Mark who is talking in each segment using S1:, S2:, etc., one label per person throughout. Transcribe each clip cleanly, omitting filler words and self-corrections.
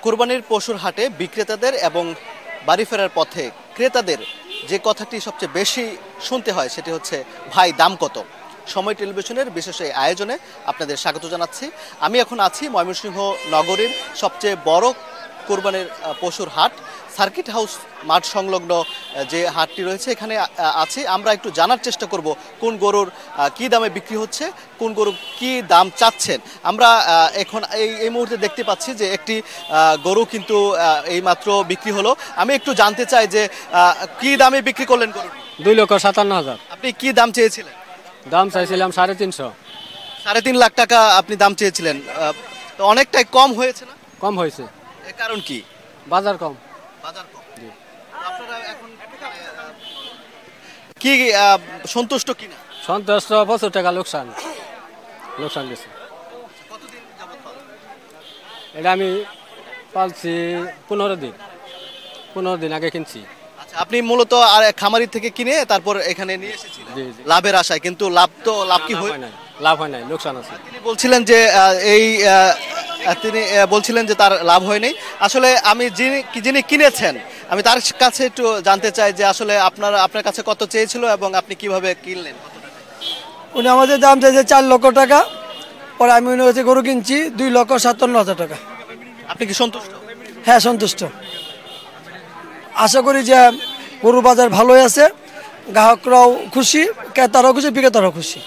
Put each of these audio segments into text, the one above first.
S1: কুরবানির পশুর হাটে বিক্রেতাদের এবং বাড়ি ফেরার পথে ক্রেতাদের যে কথাটি সবচেয়ে বেশি শুনতে হয় সেটি হচ্ছে, ভাই দাম কত। সময় টেলিভিশনের বিশেষ এই আয়োজনে আপনাদের স্বাগত জানাচ্ছি। আমি এখন আছি ময়মনসিংহ নগরীর সবচেয়ে বড় কুরবানির পশুর হাট সার্কিট হাউস মাঠ সংলগ্ন যে হাটটি রয়েছে এখানে আছি। আমরা একটু জানার চেষ্টা করব কোন গরুর কি দামে বিক্রি হচ্ছে, কোন গরু কি দাম চাচ্ছেন। আমরা এখন এই মুহূর্তে দেখতে পাচ্ছি যে একটি গরু কিন্তু এইমাত্র বিক্রি হলো। আমি একটু জানতে চাই যে কি দামে বিক্রি করলেন গরু?
S2: 2,57,000।
S1: আপনি কি দাম চেয়েছিলেন?
S2: দাম চাইছিলাম 350।
S1: 3.5 লাখ টাকা আপনি দাম চেয়েছিলেন, তো অনেকটাই কম হয়েছে না?
S2: কম হয়েছে।
S1: এর কারণ কি?
S2: বাজার কম।
S1: বাজার কম। আপনারা এখন কি সন্তুষ্ট কিনা?
S2: সন্তুষ্ট, 75 টাকা লোকসান গেছে।
S1: কতদিন যাবত পালন?
S2: এটা আমি পালছি 15 দিন আগে কিনছি।
S1: আচ্ছা, আপনি মূলত আর খামারি থেকে কিনে তারপর এখানে নিয়ে এসেছিলেন
S2: জি, জি।
S1: লাভের আশায়, কিন্তু লাভ কি হয়?
S2: লাভ হয় নাই, লোকসান আছে।
S1: তিনি বলছিলেন যে তিনি বলছিলেন যে তার লাভ হয়নি। আসলে আমি যিনি কিনেছেন আমি তার কাছে একটু জানতে চাই যে আসলে আপনার কাছে কত চেয়েছিল এবং আপনি কিভাবে কিনলেন?
S3: উনি আমাদের দাম চাইছে 4 লক্ষ টাকা, পরে আমি উনি হচ্ছে গরু কিনছি 2,57,000 টাকা।
S1: আপনি কি সন্তুষ্ট?
S3: হ্যাঁ, সন্তুষ্ট। আশা করি যে গরুর বাজার ভালোই আছে, গ্রাহকরাও খুশি, ক্রেতারাও খুশি, বিক্রেতারাও খুশি।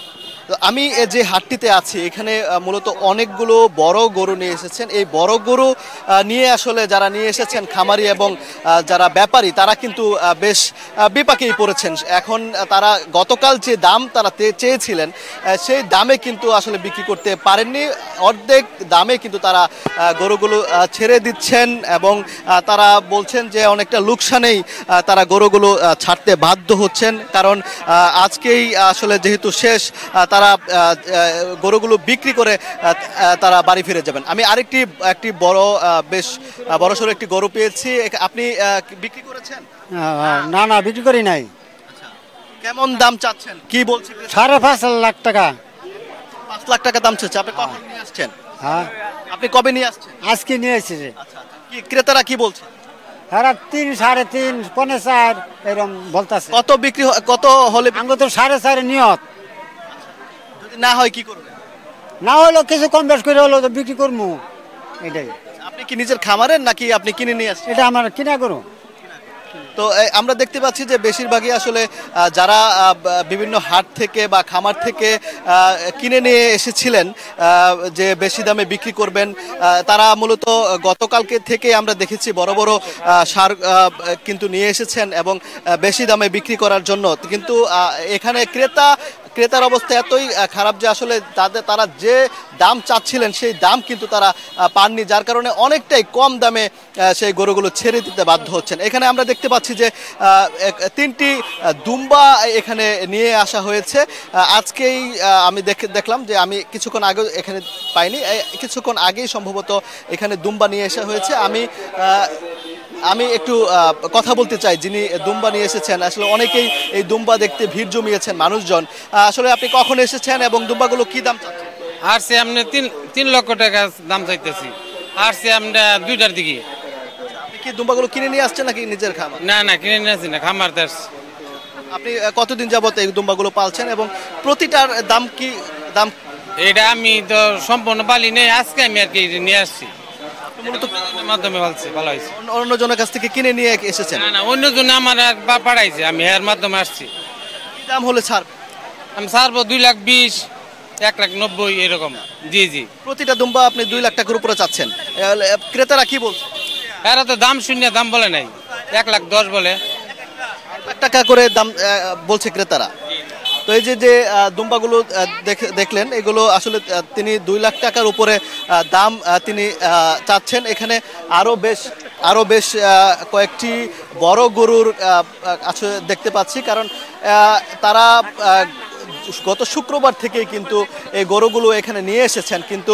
S1: তো আমি যে হাটটিতে আছি এখানে মূলত অনেকগুলো বড় গরু নিয়ে এসেছেন। এই বড় গরু নিয়ে আসলে যারা নিয়ে এসেছেন খামারি এবং যারা ব্যাপারী তারা কিন্তু বেশ বিপাকেই পড়েছেন। এখন তারা গতকাল যে দাম তারা চেয়েছিলেন সেই দামে কিন্তু আসলে বিক্রি করতে পারেননি। অর্ধেক দামে কিন্তু তারা গরুগুলো ছেড়ে দিচ্ছেন এবং তারা বলছেন যে অনেকটা লোকসানেই তারা গরুগুলো ছাড়তে বাধ্য হচ্ছেন, কারণ আজকেই আসলে যেহেতু শেষ তারা গরুগুলো বিক্রি করে তারা বাড়ি ফিরে যাবেন। আমি একটি বেশ বড়সড় একটি গরু পেয়েছি। আপনি বিক্রি করেছেন?
S4: না, বিক্রি করি নাই।
S1: কেমন দাম চাচ্ছেন? কি বলছেন?
S4: 5.5 লাখ টাকা।
S1: 5 লাখ টাকা দাম চাচ্ছে। আপনি কখন নিয়ে আসছেন?
S4: হ্যাঁ,
S1: আপনি কবে নিয়ে আসছেন?
S4: আজকে নিয়ে এসেছে।
S1: আচ্ছা, কি ক্রেতারা কি বলছে?
S4: 3, 3.5, 4.5 এরকম বলতেছে।
S1: কত হলে?
S4: আমরা তো 4.5 নিয়ত।
S1: যদি না হয় কি করবেন?
S4: না হলো কিছু কম বেশ করে হলো তো বিক্রি করবো, এটাই।
S1: আপনি কি নিজের খামারের নাকি আপনি কিনে নিয়ে আসছেন?
S4: এটা আমার কিনা করো।
S1: তো আমরা দেখতে পাচ্ছি যে বেশিরভাগই আসলে যারা বিভিন্ন হাট থেকে বা খামার থেকে কিনে নিয়ে এসেছিলেন যে বেশি দামে বিক্রি করবেন, তারা মূলত গতকালকে থেকে আমরা দেখেছি বড় বড় সার কিন্তু নিয়ে এসেছেন এবং বেশি দামে বিক্রি করার জন্য। কিন্তু এখানে ক্রেতার অবস্থা এতই খারাপ যে আসলে তারা যে দাম চাচ্ছিলেন সেই দাম কিন্তু তারা পাননি, যার কারণে অনেকটাই কম দামে সেই গরুগুলো ছেড়ে দিতে বাধ্য হচ্ছেন। এখানে আমরা দেখতে পাচ্ছি যে 3টি দুম্বা এখানে নিয়ে আসা হয়েছে। আজকেই আমি দেখলাম যে আমি কিছুক্ষণ আগে এখানে পাইনি, কিছুক্ষণ আগেই সম্ভবত এখানে দুম্বা নিয়ে আসা হয়েছে। আমি একটু কথা বলতে চাই যিনি দুম্বা নিয়ে এসেছেন। আসলে অনেকেই এই দুম্বা দেখতে ভিড় জমিয়েছেন মানুষজন। আসলে আপনি কখন এসেছেন এবং দুম্বাগুলো কি দাম চাচ্ছেন?
S5: আসছে আমরা 3 লক্ষ টাকা দাম চাইতেছি। আসছে আমরা 2টার দিকে।
S1: আপনি কি দুম্বাগুলো কিনে নিয়ে আসছেন নাকি নিজের খামার?
S5: না, কিনে নিয়ে আসছি না, খামার দাস।
S1: আপনি কতদিন যাবত এই দুম্বাগুলো পালছেন এবং প্রতিটার দাম কি?
S5: এটা আমি তো সম্পূর্ণ পালি নেই, আজকে আমি আর কি নিয়ে আসছি। মূলত মাধ্যমে ভালো হয়েছে।
S1: অন্যজনের কাছ থেকে কিনে নিয়ে এসেছেন?
S5: না, অন্যজন আমার পাঠাইছে, আমি এর মাধ্যমে আসছি।
S1: কি দাম হলে ছাড়?
S5: আমি ছাড়বো 2,20,000, 1,90,000 এরকম। জি।
S1: প্রতিটা দুম্বা আপনি 2 লাখ টাকার উপরে চাচ্ছেন, ক্রেতারা কি বলছে?
S5: এরা তো দাম শূন্য, দাম বলে নাই, 1,10,000 বলে।
S1: 1 লাখ টাকা করে দাম বলছে ক্রেতারা। তো এই যে দুম্বাগুলো দেখলেন, এগুলো আসলে তিনি 2 লাখ টাকার উপরে দাম তিনি চাচ্ছেন। এখানে আরও বেশ কয়েকটি বড় গরুর দেখতে পাচ্ছি, কারণ তারা গত শুক্রবার থেকেই কিন্তু এই গরুগুলো এখানে নিয়ে এসেছেন, কিন্তু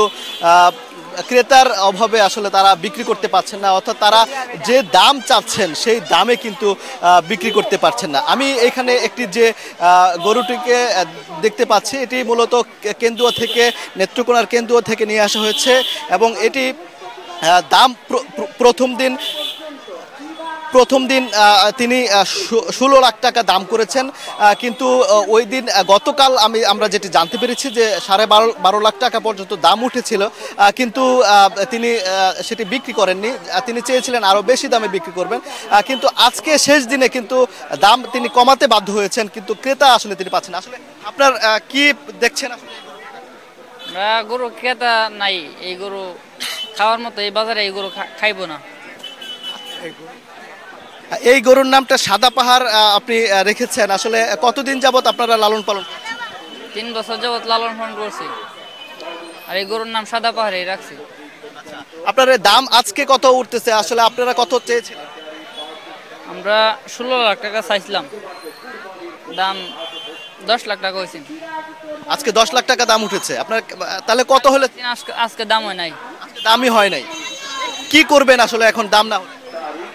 S1: ক্রেতার অভাবে আসলে তারা বিক্রি করতে পারছেন না, অর্থাৎ তারা যে দাম চাচ্ছেন সেই দামে কিন্তু বিক্রি করতে পারছেন না। আমি এখানে একটি যে গরুটিকে দেখতে পাচ্ছি, এটি মূলত কেন্দুয়া থেকে, নেত্রকোনার কেন্দুয়া থেকে নিয়ে আসা হয়েছে এবং এটি দাম প্রথম দিন তিনি 16 লাখ টাকা দাম করেছেন, কিন্তু ওই দিন গতকাল আমরা যেটি জানতে পেরেছি যে 12.5 লাখ টাকা পর্যন্ত দাম উঠেছিল, কিন্তু তিনি সেটি বিক্রি করেননি। তিনি চেয়েছিলেন আরও বেশি দামে বিক্রি করবেন, কিন্তু আজকে শেষ দিনে কিন্তু দাম তিনি কমাতে বাধ্য হয়েছেন, কিন্তু ক্রেতা আসলে তিনি পাচ্ছেন। আসলে আপনার কি দেখছেন?
S6: গরু ক্রেতা নাই, এই গরু খাওয়ার মতো এই বাজারে এই গরু খাইবো না।
S1: এই গরুর নামটা সাদা পাহাড় আপনি রেখেছেন, আসলে কতদিন যাবত আপনারা লালন পালন?
S6: 3 বছর যাবত লালন পালন করছি, আর এই গরুর নাম সাদা পাহাড়ে রাখছি।
S1: আপনার দাম আজকে কত উঠতেছে? আসলে আপনারা কত চেয়েছিলেন?
S6: আমরা 16 লাখ টাকা চাইছিলাম, দাম 10 লাখ টাকা হয়েছে।
S1: আজকে 10 লাখ টাকা দাম উঠেছে। আপনার তাহলে কত হলে?
S6: আজকে দাম হয় নাই,
S1: দামই হয় নাই। কি করবেন আসলে এখন দাম না হলে?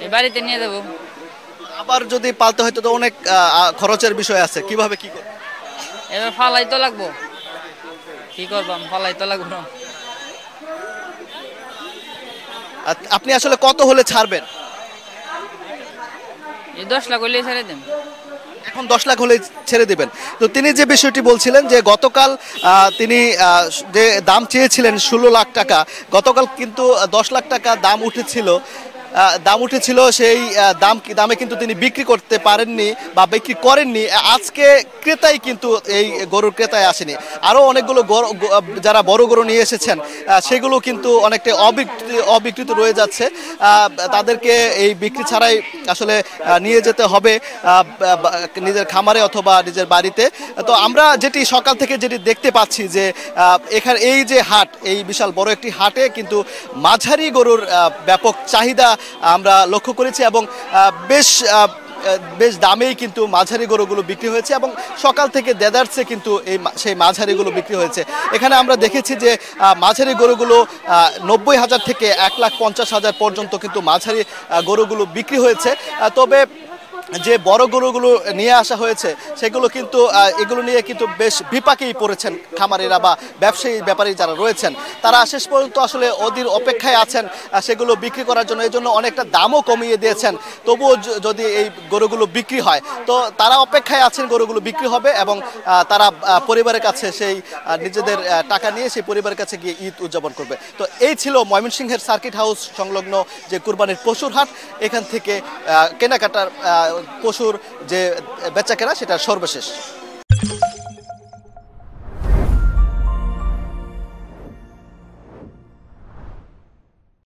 S6: এই বাড়িতে নিয়ে যাবো।
S1: আবার যদি পালতে হয় তো অনেক খরচের বিষয় আছে, কিভাবে কি করবেন?
S6: এবার ফালাই তো লাগবো, কি করবাম, ফালাই তো লাগবো।
S1: আপনি আসলে কত হলে ছাড়বেন?
S6: এই 10 লাখ হলে ছেড়ে দেন।
S1: এখন 10 লাখ হলে ছেড়ে দিবেন। তো তিনি যে বিষয়টি বলছিলেন যে গতকাল তিনি যে দাম চেয়েছিলেন 16 লাখ টাকা, গতকাল কিন্তু 10 লাখ টাকা দাম উঠেছিল, সেই দামে কিন্তু তিনি বিক্রি করতে পারেননি বা বিক্রি করেননি। আজকে ক্রেতাই কিন্তু এই গরুর ক্রেতায় আসেনি। আরও অনেকগুলো যারা বড় গরু নিয়ে এসেছেন সেগুলো কিন্তু অনেকটা অবিকৃত রয়ে যাচ্ছে, তাদেরকে এই বিক্রি ছাড়াই আসলে নিয়ে যেতে হবে নিজের খামারে অথবা নিজের বাড়িতে। তো আমরা যেটি সকাল থেকে যেটি দেখতে পাচ্ছি যে এখানে এই যে হাট, এই বিশাল বড় একটি হাটে কিন্তু মাঝারি গরুর ব্যাপক চাহিদা আমরা লক্ষ্য করেছি, এবং বেশ দামেই কিন্তু মাঝারি গরুগুলো বিক্রি হয়েছে, এবং সকাল থেকে দেদারসে কিন্তু সেই মাঝারিগুলো বিক্রি হয়েছে। এখানে আমরা দেখেছি যে মাঝারি গরুগুলো 90,000 থেকে 1,50,000 পর্যন্ত কিন্তু মাঝারি গরুগুলো বিক্রি হয়েছে। তবে যে বড় গরুগুলো নিয়ে আসা হয়েছে সেগুলো কিন্তু এগুলো নিয়ে কিন্তু বেশ বিপাকেই পড়েছেন খামারিরা বা ব্যবসায়ী ব্যাপারী যারা রয়েছেন, তারা শেষ পর্যন্ত আসলে অধীর অপেক্ষায় আছেন সেগুলো বিক্রি করার জন্য। এই জন্য অনেকটা দামও কমিয়ে দিয়েছেন, তবুও যদি এই গরুগুলো বিক্রি হয় তো তারা অপেক্ষায় আছেন গরুগুলো বিক্রি হবে, এবং তারা পরিবারের কাছে সেই নিজেদের টাকা নিয়ে সেই পরিবারের কাছে গিয়ে ঈদ উদযাপন করবে। তো এই ছিল ময়মনসিংহের সার্কিট হাউস সংলগ্ন যে কুরবানির পশুর হাট, এখান থেকে কেনাকাটার পশুর যে বেচাকেনা সেটা সর্বশেষ।